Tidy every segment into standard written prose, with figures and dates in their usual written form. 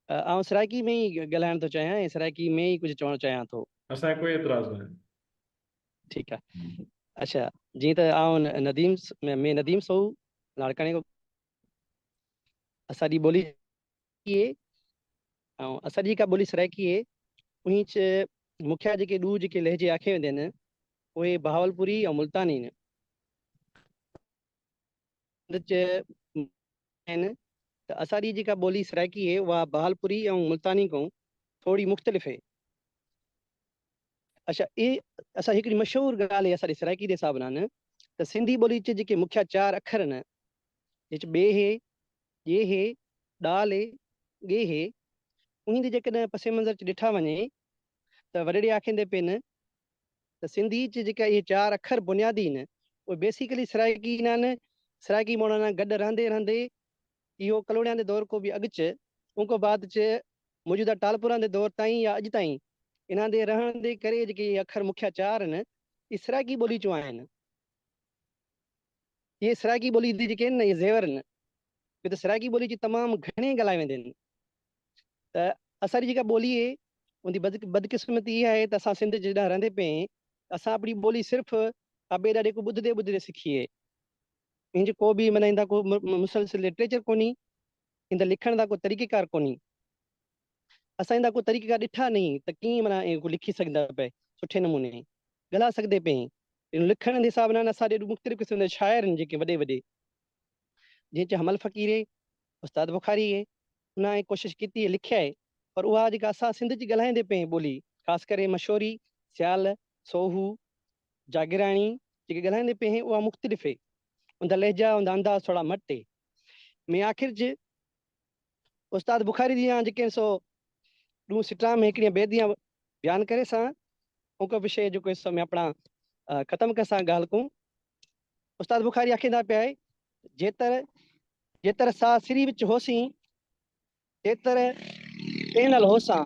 आउं सराइकी में ई ॻाल्हाइण थो चाहियां ऐं सराइकी में ई कुझु चवणु चाहियां थो। असांखे कोई एतिराज़ न आहे। ठीकु आहे। अच्छा, जीअं त आउं नदीम सऊ लाड़काणे खां असांजी ॿोली आहे ऐं असांजी जेका ॿोली सराइकी आहे उनच मुखिया जेके ॾू जेके लहजे आखे वेंदा आहिनि उहे बहावलपुरी ऐं मुल्तानी आहिनि। त असांजी जेका ॿोली सराइकी आहे उहा बहावलपुरी ऐं मुल्तानी खां थोरी मुख़्तलिफ़ आहे। अच्छा, असां हिकिड़ी मशहूरु ॻाल्हि आहे असांजी सराइकी जे हिसाब सां त सिंधी ॿोली जे जेके मुखिया 4 अखर आहिनि जिच ॿे हे ये हे ॾाल हे गे हे उन जी जेकॾहिं पसे मंज़र च ॾिठा वञे त वॾेरे आखींदे पिन त सिंधी च जेका इहे 4 अखर बुनियादी आहिनि उहे बेसिकली सराइकी न आहिनि। सराइकी माण्हुनि सां गॾु रहंदे रहंदे इहो कलोड़िया जे दौर को बि अॻु च उन खां बाद च मौजूदा टालपुरा जे दौर ताईं या अॼु ताईं इन्हनि जे रहण जे करे जेके अखर मुखिया 4 आहिनि इहे सराइकी ॿोली चूं आहिनि। इहे सराइकी ॿोली जी जेके आहिनि न इहे ज़ेवर आहिनि छो त सराइकी ॿोली जी तमामु घणे ॻाल्हाए वेंदा आहिनि। त असांजी जेका ॿोली आहे उनजी बदकिस्मती इहा आहे त असां सिंध जेॾां रहंदे पिए असां अपनी ॿोली सिर्फ़ु अॿे ॾाॾे को ॿुधंदे ॿुधंदे सिखी आहे। इन जो को बि माना ईंदा को मुसलसिल लिटरेचर कोन्हे, इन लिखण का को तरीक़ेकार कोन्हे। असां इन को तरीक़ेकार ॾिठा नहीं त कीअं माना लिखी सघंदा पे सुठे नमूने ॻाल्हाए सघंदे पे। लिखण जे हिसाब सां असां ॾेढ मुख़्तलिफ़ क़िस्म जा शाइर आहिनि जेके वॾे वॾे जंहिंचे हमल फ़क़ीर आहे, उस्ताद बुखारी आहे, उन कोशिशि की लिखिया आहे पर उहा जेका असां सिंध जी ॻाल्हाईंदे पे ॿोली ख़ासि करे मशहूरी सियाल सोहू जागिराणी जेके ॻाल्हाईंदे पे उहा मुख़्तलिफ़ आहे। उनजा लहजा उनजा अंदाज़ थोड़ा मटे में आख़िर ज उस्ताद बुखारी जी जेके सो ॾू सिटा में हिकिड़ी ॿिए ॾींहुं बयानु करे सां उन विषय जो इस समय अपना ख़त्म कर सां ॻाल्हि को उस्ताद बुखारी आखिंदा पिया आहे जेतर सा सिरी विच होसीं तेतर पेनल होसां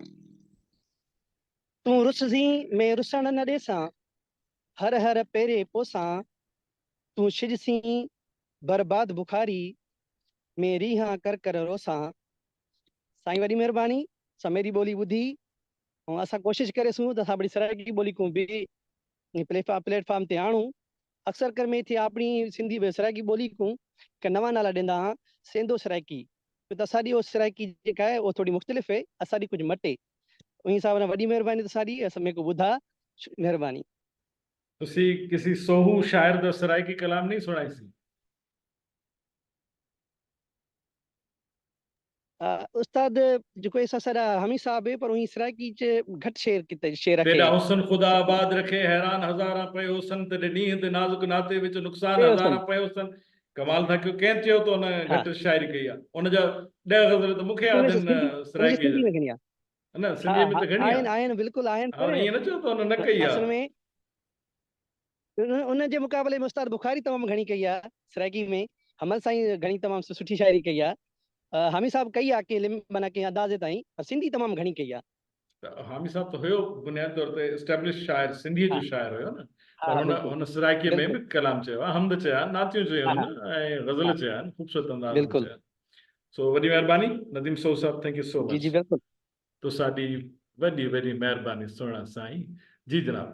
तूं रुसजी में रुसण न ॾेसां हर हर पेरे पोसां तूं शिजसी बर्बाद बुखारी में रीहा कर रोसां। साईं वॾी महिरबानी समेरी ॿोली ॿुधी ऐं असां कोशिशि करेसूं त असां बड़ी सराइकी ॿोली को बि प्लेटफॉर्म ते आणूं। अक्सर कर में थी अपनी सिंधी सराइकी ॿोली को नवां नाला ॾींदा हुआ सेंधो सराइकी त असांजी उहो सराइकी जेका आहे उहो थोरी मुख़्तलिफ़ आहे असांजी कुझु मटे उन हिसाब सां वॾी महिरबानी त असांजी समय को ॿुधा महिरबानी। तुसी किसी सोहू शायर दा सराइकी कलाम नहीं सुनाई सी? उस्ताद जो कोई सारा हमी साहब है पर वही सराइकी च घट शेर किते शेर रखे बेटा हुसन खुदा आबाद रखे हैरान हज़ारा पे हुसन ते नींह ते नाजुक नाते विच नुकसान पे हज़ारा हुसन पे हुसन। कमाल था क्यों कें चयो तो न हाँ घट शायरी कई आ उन जा 10 गज़ल तो मुखे याद इन उनजी सराइकी सिंधी जा में घणी न हाँ सिंधी में हाँ तो घणी आ आहिनि बिल्कुलु आहिनि पर और ये न चयो तो न कई आ असल में उन जे मुक़ाबले में उस्ताद बुखारी तमामु घणी कई आहे सराइकी में हमल साईं घणी तमामु सुठी शाइरी कई आहे हामी साहब कई आहे के माना के अंदाज़े ताईं पर सिंधी तमामु घणी कई आहे। हामी साहब तो हुयो बुनियादी तौर ते एस्टेब्लिश शायर सिंधी जो हाँ शायर हुयो न पर हाँ बिल्कुलु हुन सराइकी में बिल्कुलु भी कलाम चयो हमद चया नातियूं चयो हाँ न हाँ गज़ल हाँ चया खूबसूरत अंदाज में बिल्कुलु चया। सो वॾी महिरबानी नदीम सो साहब थैंक यू सो जी मच जी बिल्कुलु तो साडी वॾी वॾी महिरबानी सुहिणा साईं जी जनाब।